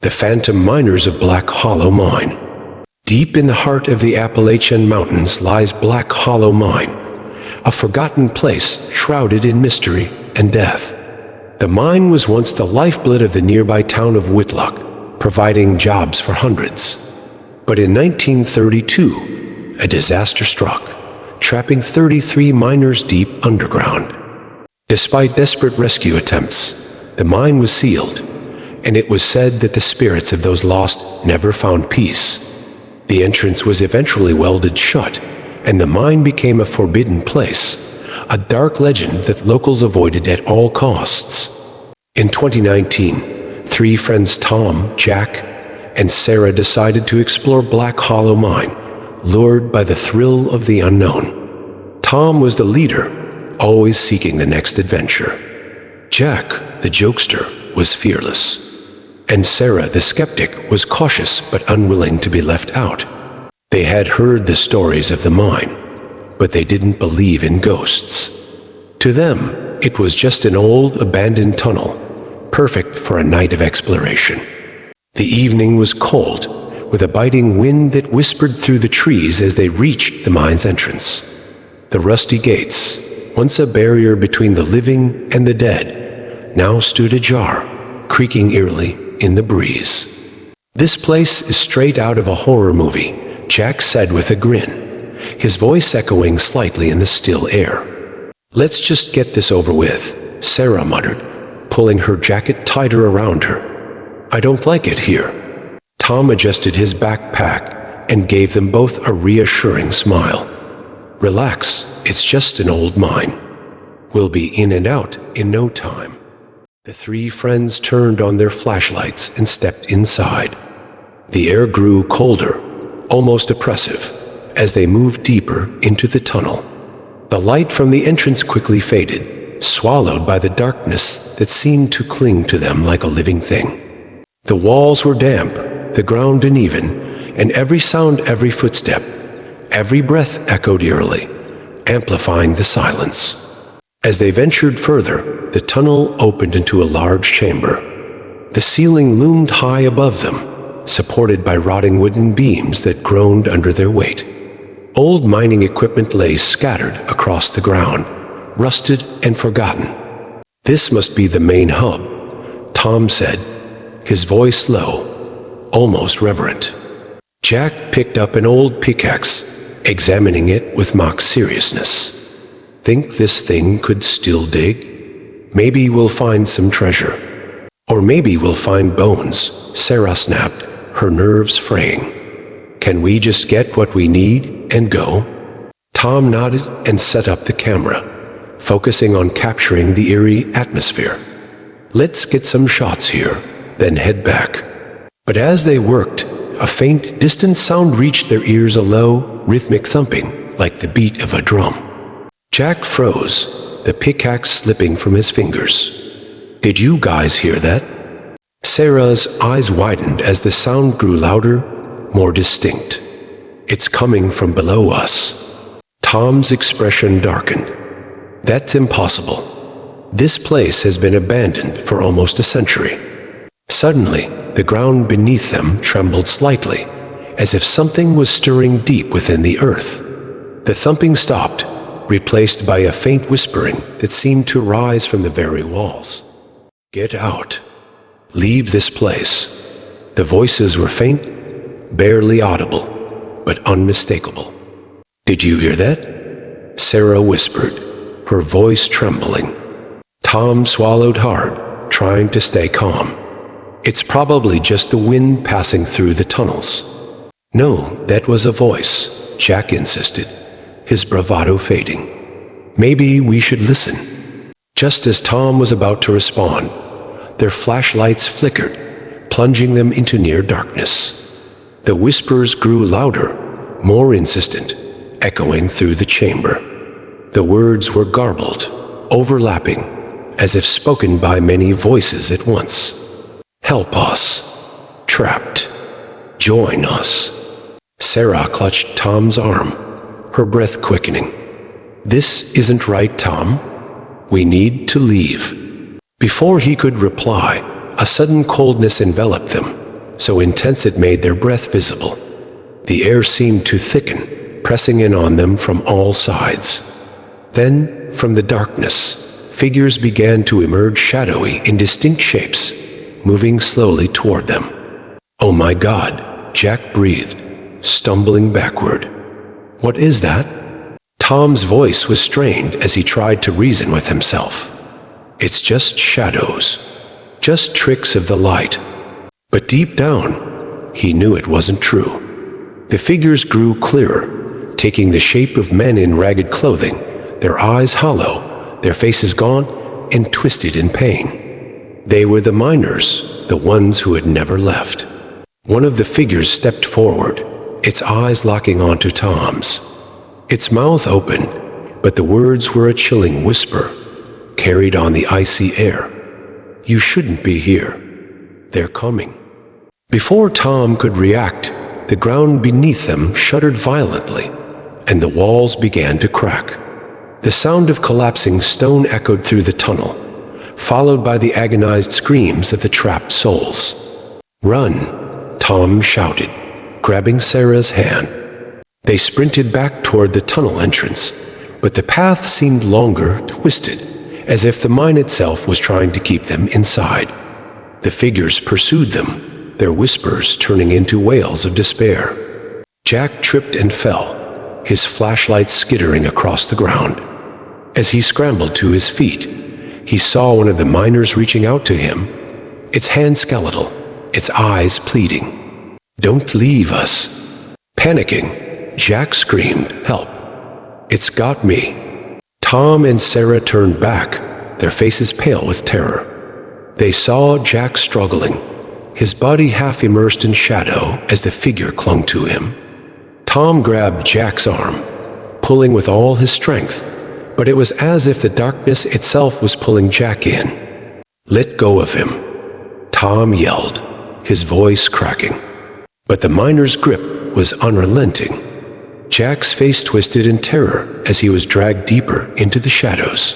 The phantom miners of Black Hollow Mine. Deep in the heart of the Appalachian Mountains lies Black Hollow Mine, a forgotten place shrouded in mystery and death. The mine was once the lifeblood of the nearby town of Whitlock, providing jobs for hundreds. But in 1932, a disaster struck, trapping 33 miners deep underground. Despite desperate rescue attempts, the mine was sealed, and it was said that the spirits of those lost never found peace. The entrance was eventually welded shut, and the mine became a forbidden place, a dark legend that locals avoided at all costs. In 2019, 3 friends Tom, Jack, and Sarah decided to explore Black Hollow Mine, lured by the thrill of the unknown. Tom was the leader, always seeking the next adventure. Jack, the jokester, was fearless. And Sarah, the skeptic, was cautious but unwilling to be left out. They had heard the stories of the mine, but they didn't believe in ghosts. To them, it was just an old, abandoned tunnel, perfect for a night of exploration. The evening was cold, with a biting wind that whispered through the trees as they reached the mine's entrance. The rusty gates, once a barrier between the living and the dead, now stood ajar, creaking eerily in the breeze. "This place is straight out of a horror movie," Jack said with a grin, his voice echoing slightly in the still air. "Let's just get this over with," Sarah muttered, pulling her jacket tighter around her. "I don't like it here." Tom adjusted his backpack and gave them both a reassuring smile. "Relax, it's just an old mine. We'll be in and out in no time." The 3 friends turned on their flashlights and stepped inside. The air grew colder, almost oppressive, as they moved deeper into the tunnel. The light from the entrance quickly faded, swallowed by the darkness that seemed to cling to them like a living thing. The walls were damp, the ground uneven, and every sound, every footstep, every breath echoed eerily, amplifying the silence. As they ventured further, the tunnel opened into a large chamber. The ceiling loomed high above them, supported by rotting wooden beams that groaned under their weight. Old mining equipment lay scattered across the ground, rusted and forgotten. "This must be the main hub," Tom said, his voice low, almost reverent. Jack picked up an old pickaxe, examining it with mock seriousness. "Think this thing could still dig? Maybe we'll find some treasure. Or maybe we'll find bones," Sarah snapped, her nerves fraying. "Can we just get what we need and go?" Tom nodded and set up the camera, focusing on capturing the eerie atmosphere. "Let's get some shots here, then head back." But as they worked, a faint, distant sound reached their ears, a low, rhythmic thumping, like the beat of a drum. Jack froze, the pickaxe slipping from his fingers. "Did you guys hear that?" Sarah's eyes widened as the sound grew louder, more distinct. "It's coming from below us." Tom's expression darkened. "That's impossible. This place has been abandoned for almost a century." Suddenly, the ground beneath them trembled slightly, as if something was stirring deep within the earth. The thumping stopped, replaced by a faint whispering that seemed to rise from the very walls. "Get out. Leave this place." The voices were faint, barely audible, but unmistakable. "Did you hear that?" Sarah whispered, her voice trembling. Tom swallowed hard, trying to stay calm. "It's probably just the wind passing through the tunnels." "No, that was a voice," Jack insisted, his bravado fading. "Maybe we should listen." Just as Tom was about to respond, their flashlights flickered, plunging them into near darkness. The whispers grew louder, more insistent, echoing through the chamber. The words were garbled, overlapping, as if spoken by many voices at once. "Help us. Trapped. Join us." Sarah clutched Tom's arm, her breath quickening. "This isn't right, Tom. We need to leave." Before he could reply, a sudden coldness enveloped them, so intense it made their breath visible. The air seemed to thicken, pressing in on them from all sides. Then, from the darkness, figures began to emerge shadowy, indistinct shapes, moving slowly toward them. "Oh my God," Jack breathed, stumbling backward. "What is that?" Tom's voice was strained as he tried to reason with himself. "It's just shadows, just tricks of the light." But deep down, he knew it wasn't true. The figures grew clearer, taking the shape of men in ragged clothing, their eyes hollow, their faces gaunt and twisted in pain. They were the miners, the ones who had never left. One of the figures stepped forward, its eyes locking onto Tom's. Its mouth opened, but the words were a chilling whisper, carried on the icy air. "You shouldn't be here. They're coming." Before Tom could react, the ground beneath them shuddered violently, and the walls began to crack. The sound of collapsing stone echoed through the tunnel, followed by the agonized screams of the trapped souls. "Run!" Tom shouted, grabbing Sarah's hand. They sprinted back toward the tunnel entrance, but the path seemed longer, twisted, as if the mine itself was trying to keep them inside. The figures pursued them, their whispers turning into wails of despair. Jack tripped and fell, his flashlight skittering across the ground. As he scrambled to his feet, he saw one of the miners reaching out to him, its hand skeletal, its eyes pleading. "Don't leave us." Panicking, Jack screamed, "Help! It's got me." Tom and Sarah turned back, their faces pale with terror. They saw Jack struggling, his body half immersed in shadow as the figure clung to him. Tom grabbed Jack's arm, pulling with all his strength, but it was as if the darkness itself was pulling Jack in. "Let go of him," Tom yelled, his voice cracking. But the miner's grip was unrelenting. Jack's face twisted in terror as he was dragged deeper into the shadows.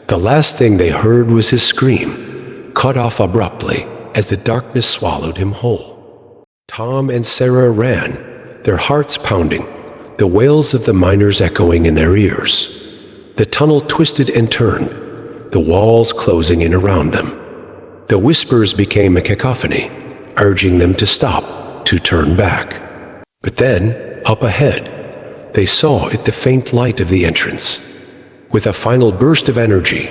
The last thing they heard was his scream, cut off abruptly as the darkness swallowed him whole. Tom and Sarah ran, their hearts pounding, the wails of the miners echoing in their ears. The tunnel twisted and turned, the walls closing in around them. The whispers became a cacophony, urging them to stop, to turn back. But then, up ahead, they saw at the faint light of the entrance. With a final burst of energy,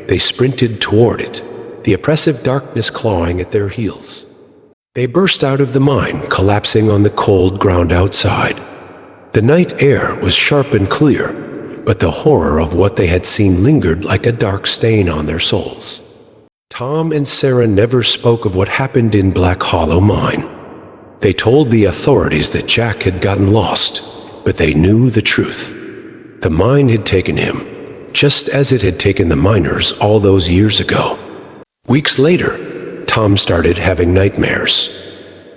they sprinted toward it, the oppressive darkness clawing at their heels. They burst out of the mine, collapsing on the cold ground outside. The night air was sharp and clear, but the horror of what they had seen lingered like a dark stain on their souls. Tom and Sarah never spoke of what happened in Black Hollow Mine. They told the authorities that Jack had gotten lost, but they knew the truth. The mine had taken him, just as it had taken the miners all those years ago. Weeks later, Tom started having nightmares.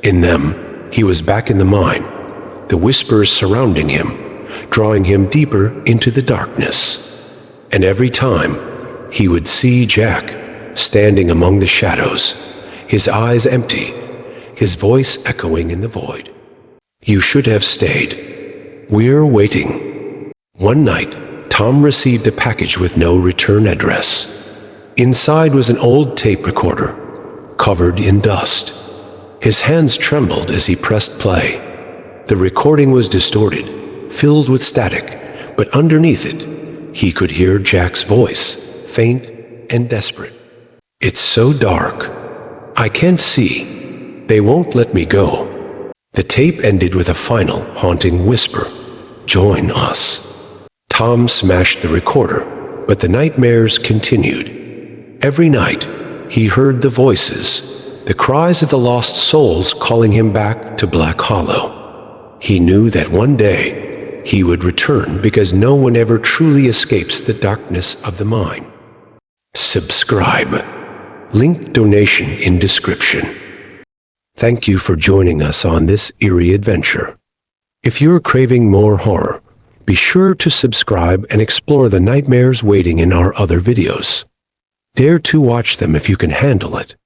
In them, he was back in the mine, the whispers surrounding him, drawing him deeper into the darkness. And every time, he would see Jack standing among the shadows, his eyes empty, his voice echoing in the void. "You should have stayed. We're waiting." One night, Tom received a package with no return address. Inside was an old tape recorder, covered in dust. His hands trembled as he pressed play. The recording was distorted, filled with static, but underneath it, he could hear Jack's voice, faint and desperate. "It's so dark. I can't see. They won't let me go." The tape ended with a final, haunting whisper, "Join us." Tom smashed the recorder, but the nightmares continued. Every night, he heard the voices, the cries of the lost souls calling him back to Black Hollow. He knew that one day he would return because no one ever truly escapes the darkness of the mine. Subscribe. Link donation in description. Thank you for joining us on this eerie adventure. If you're craving more horror, be sure to subscribe and explore the nightmares waiting in our other videos. Dare to watch them if you can handle it.